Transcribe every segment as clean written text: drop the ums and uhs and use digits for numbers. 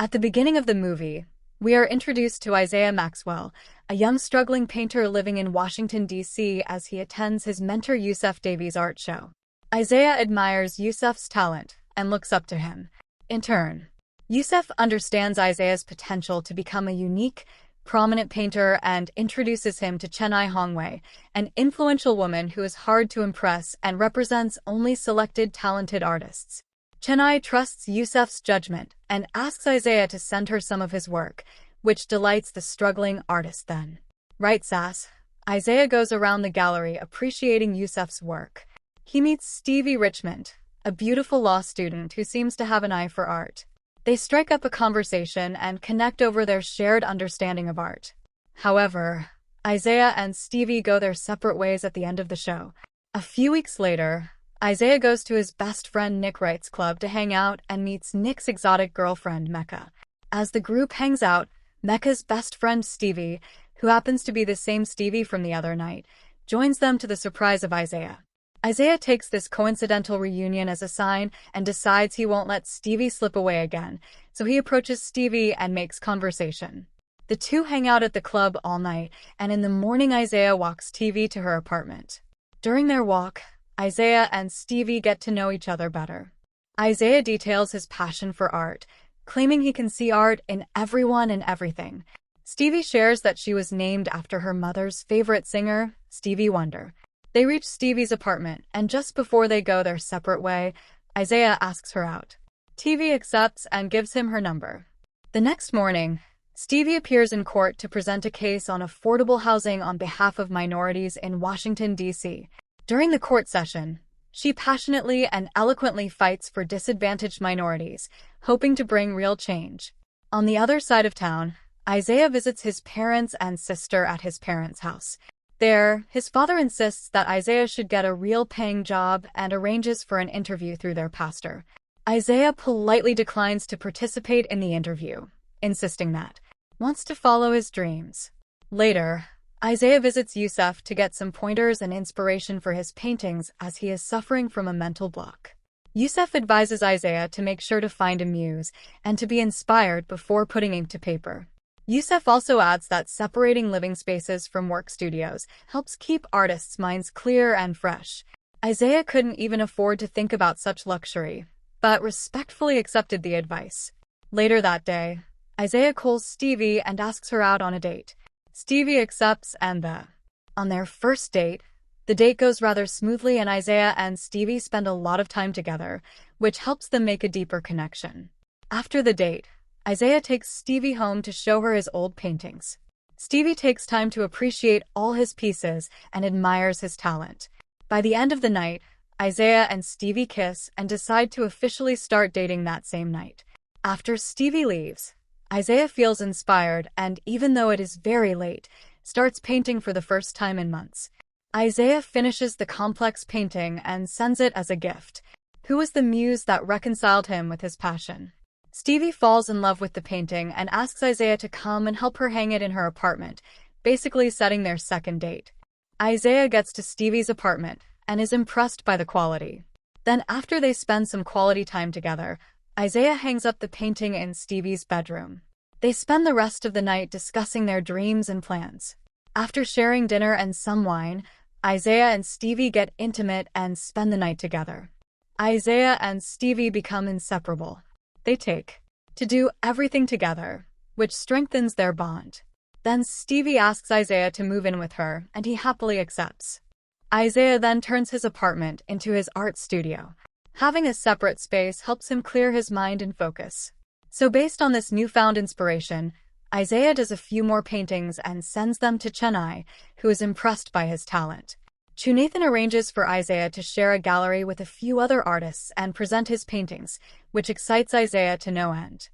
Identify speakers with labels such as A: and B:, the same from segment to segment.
A: At the beginning of the movie, we are introduced to Isaiah Maxwell, a young struggling painter living in Washington, D.C. as he attends his mentor Yusuf Davies' art show. Isaiah admires Yusuf's talent and looks up to him. In turn, Yusuf understands Isaiah's potential to become a unique, prominent painter and introduces him to Chenai Hongwei, an influential woman who is hard to impress and represents only selected talented artists. Chenai trusts Yusuf's judgment and asks Isaiah to send her some of his work, which delights the struggling artist then. Right, Sass? Isaiah goes around the gallery appreciating Yusuf's work. He meets Stevie Richmond, a beautiful law student who seems to have an eye for art. They strike up a conversation and connect over their shared understanding of art. However, Isaiah and Stevie go their separate ways at the end of the show. A few weeks later, Isaiah goes to his best friend Nick Wright's club to hang out and meets Nick's exotic girlfriend, Mecca. As the group hangs out, Mecca's best friend Stevie, who happens to be the same Stevie from the other night, joins them to the surprise of Isaiah. Isaiah takes this coincidental reunion as a sign and decides he won't let Stevie slip away again, so he approaches Stevie and makes conversation. The two hang out at the club all night, and in the morning Isaiah walks Stevie to her apartment. During their walk, Isaiah and Stevie get to know each other better. Isaiah details his passion for art, claiming he can see art in everyone and everything. Stevie shares that she was named after her mother's favorite singer, Stevie Wonder. They reach Stevie's apartment, and just before they go their separate way, Isaiah asks her out. Stevie accepts and gives him her number. The next morning, Stevie appears in court to present a case on affordable housing on behalf of minorities in Washington, D.C. During the court session, she passionately and eloquently fights for disadvantaged minorities, hoping to bring real change. On the other side of town, Isaiah visits his parents and sister at his parents' house. There, his father insists that Isaiah should get a real paying job and arranges for an interview through their pastor. Isaiah politely declines to participate in the interview, insisting that he wants to follow his dreams. Later, Isaiah visits Yusuf to get some pointers and inspiration for his paintings as he is suffering from a mental block. Yusuf advises Isaiah to make sure to find a muse and to be inspired before putting ink to paper. Yusuf also adds that separating living spaces from work studios helps keep artists' minds clear and fresh. Isaiah couldn't even afford to think about such luxury, but respectfully accepted the advice. Later that day, Isaiah calls Stevie and asks her out on a date. Stevie accepts and on their first date, the date goes rather smoothly and Isaiah and Stevie spend a lot of time together, which helps them make a deeper connection. After the date, Isaiah takes Stevie home to show her his old paintings. Stevie takes time to appreciate all his pieces and admires his talent. By the end of the night, Isaiah and Stevie kiss and decide to officially start dating that same night. After Stevie leaves, Isaiah feels inspired and, even though it is very late, starts painting for the first time in months. Isaiah finishes the complex painting and sends it as a gift. Who was the muse that reconciled him with his passion? Stevie falls in love with the painting and asks Isaiah to come and help her hang it in her apartment, basically setting their second date. Isaiah gets to Stevie's apartment and is impressed by the quality. Then, after they spend some quality time together, Isaiah hangs up the painting in Stevie's bedroom. They spend the rest of the night discussing their dreams and plans. After sharing dinner and some wine, Isaiah and Stevie get intimate and spend the night together. Isaiah and Stevie become inseparable. They take to do everything together, which strengthens their bond. Then Stevie asks Isaiah to move in with her, and he happily accepts. Isaiah then turns his apartment into his art studio. Having a separate space helps him clear his mind and focus. So based on this newfound inspiration, Isaiah does a few more paintings and sends them to Chenai, who is impressed by his talent. Nathan arranges for Isaiah to share a gallery with a few other artists and present his paintings, which excites Isaiah to no end.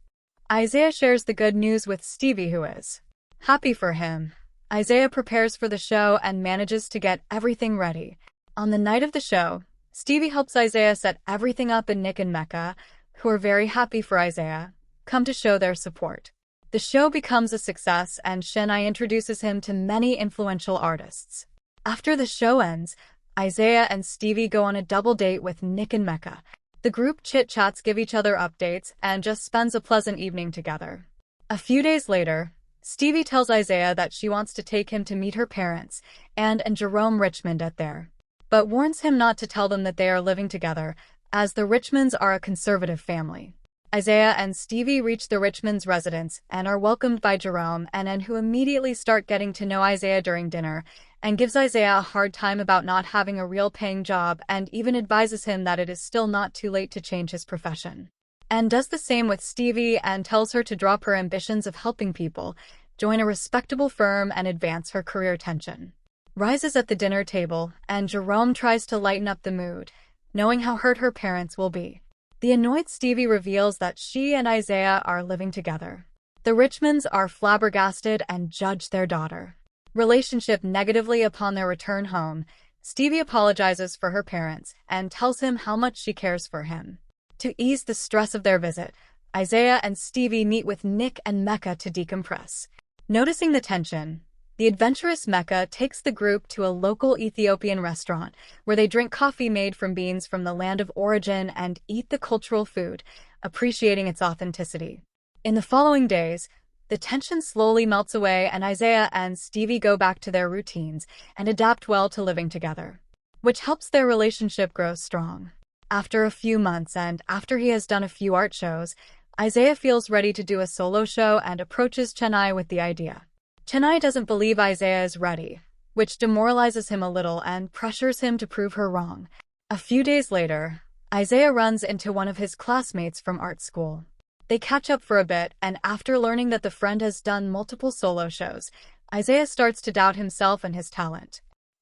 A: Isaiah shares the good news with Stevie, who is happy for him. Isaiah prepares for the show and manages to get everything ready. On the night of the show, Stevie helps Isaiah set everything up, and Nick and Mecca, who are very happy for Isaiah, come to show their support. The show becomes a success and Chenai introduces him to many influential artists. After the show ends, Isaiah and Stevie go on a double date with Nick and Mecca. The group chit-chats, give each other updates, and just spends a pleasant evening together. A few days later, Stevie tells Isaiah that she wants to take him to meet her parents and Jerome Richmond at there, but warns him not to tell them that they are living together, as the Richmonds are a conservative family. Isaiah and Stevie reach the Richmonds' residence and are welcomed by Jerome and Anne, who immediately start getting to know Isaiah during dinner and gives Isaiah a hard time about not having a real paying job and even advises him that it is still not too late to change his profession. Anne does the same with Stevie and tells her to drop her ambitions of helping people, join a respectable firm, and advance her career. Tension rises at the dinner table, and Jerome tries to lighten up the mood, knowing how hurt her parents will be. The annoyed Stevie reveals that she and Isaiah are living together. The Richmonds are flabbergasted and judge their daughter relationship negatively. Upon their return home, Stevie apologizes for her parents and tells him how much she cares for him. To ease the stress of their visit, Isaiah and Stevie meet with Nick and Mecca to decompress. Noticing the tension, the adventurous Mecca takes the group to a local Ethiopian restaurant where they drink coffee made from beans from the land of origin and eat the cultural food, appreciating its authenticity. In the following days, the tension slowly melts away and Isaiah and Stevie go back to their routines and adapt well to living together, which helps their relationship grow strong. After a few months and after he has done a few art shows, Isaiah feels ready to do a solo show and approaches Chennai with the idea. Chennai doesn't believe Isaiah is ready, which demoralizes him a little and pressures him to prove her wrong. A few days later, Isaiah runs into one of his classmates from art school. They catch up for a bit, and after learning that the friend has done multiple solo shows, Isaiah starts to doubt himself and his talent.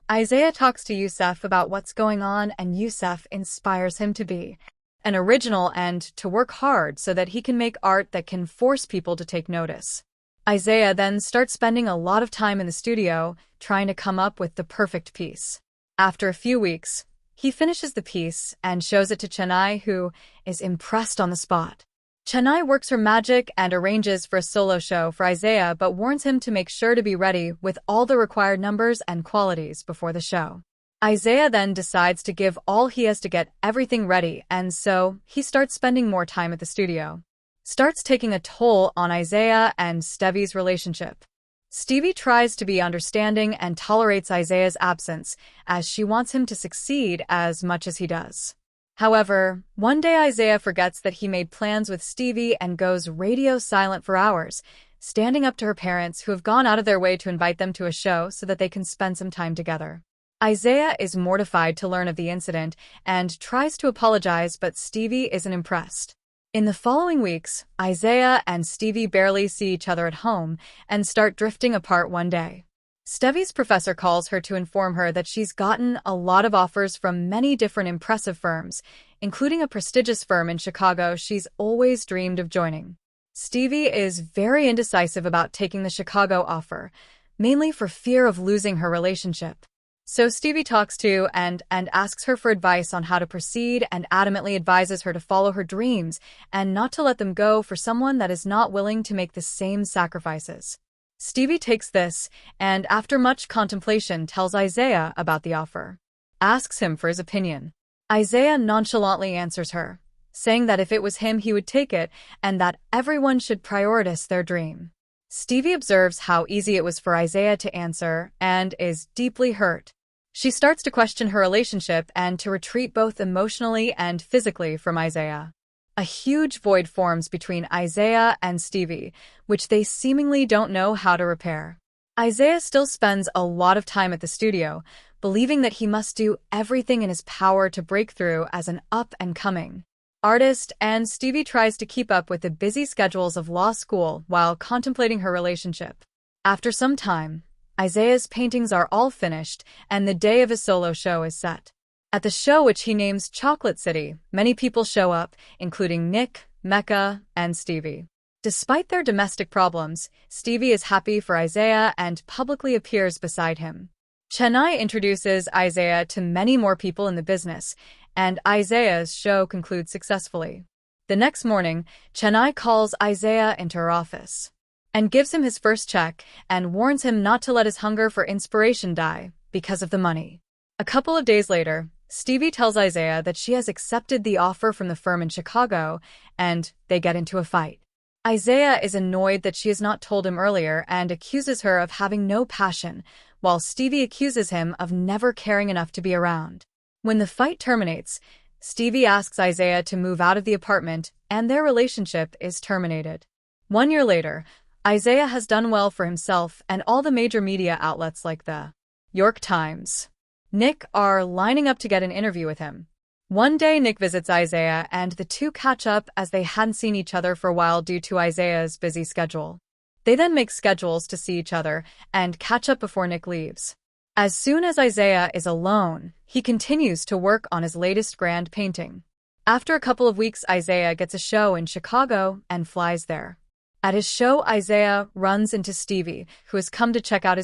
A: Isaiah talks to Youssef about what's going on, and Youssef inspires him to be an original and to work hard so that he can make art that can force people to take notice. Isaiah then starts spending a lot of time in the studio trying to come up with the perfect piece. After a few weeks, he finishes the piece and shows it to Chennai, who is impressed on the spot. Chennai works her magic and arranges for a solo show for Isaiah, but warns him to make sure to be ready with all the required numbers and qualities before the show. Isaiah then decides to give all he has to get everything ready, and so he starts spending more time at the studio. Starts taking a toll on Isaiah and Stevie's relationship. Stevie tries to be understanding and tolerates Isaiah's absence, as she wants him to succeed as much as he does. However, one day Isaiah forgets that he made plans with Stevie and goes radio silent for hours, standing up to her parents who have gone out of their way to invite them to a show so that they can spend some time together. Isaiah is mortified to learn of the incident and tries to apologize, but Stevie isn't impressed. In the following weeks, Isaiah and Stevie barely see each other at home and start drifting apart one day. Stevie's professor calls her to inform her that she's gotten a lot of offers from many different impressive firms, including a prestigious firm in Chicago she's always dreamed of joining. Stevie is very indecisive about taking the Chicago offer, mainly for fear of losing her relationship. So Stevie talks to and asks her for advice on how to proceed and adamantly advises her to follow her dreams and not to let them go for someone that is not willing to make the same sacrifices. Stevie takes this and, after much contemplation, tells Isaiah about the offer. Asks him for his opinion. Isaiah nonchalantly answers her, saying that if it was him he would take it and that everyone should prioritize their dream. Stevie observes how easy it was for Isaiah to answer and is deeply hurt. She starts to question her relationship and to retreat both emotionally and physically from Isaiah. A huge void forms between Isaiah and Stevie, which they seemingly don't know how to repair. Isaiah still spends a lot of time at the studio, believing that he must do everything in his power to break through as an up-and-coming artist, and Stevie tries to keep up with the busy schedules of law school while contemplating her relationship. After some time, Isaiah's paintings are all finished, and the day of his solo show is set. At the show, which he names Chocolate City, many people show up, including Nick, Mecca, and Stevie. Despite their domestic problems, Stevie is happy for Isaiah and publicly appears beside him. Chennai introduces Isaiah to many more people in the business, and Isaiah's show concludes successfully. The next morning, Chennai calls Isaiah into her office and gives him his first check and warns him not to let his hunger for inspiration die because of the money. A couple of days later, Stevie tells Isaiah that she has accepted the offer from the firm in Chicago, and they get into a fight. Isaiah is annoyed that she has not told him earlier and accuses her of having no passion, while Stevie accuses him of never caring enough to be around. When the fight terminates, Stevie asks Isaiah to move out of the apartment, and their relationship is terminated. 1 year later, Isaiah has done well for himself, and all the major media outlets like the New York Times, Nick are lining up to get an interview with him. One day, Nick visits Isaiah, and the two catch up as they hadn't seen each other for a while due to Isaiah's busy schedule. They then make schedules to see each other and catch up before Nick leaves. As soon as Isaiah is alone, he continues to work on his latest grand painting. After a couple of weeks, Isaiah gets a show in Chicago and flies there. At his show, Isaiah runs into Stevie, who has come to check out his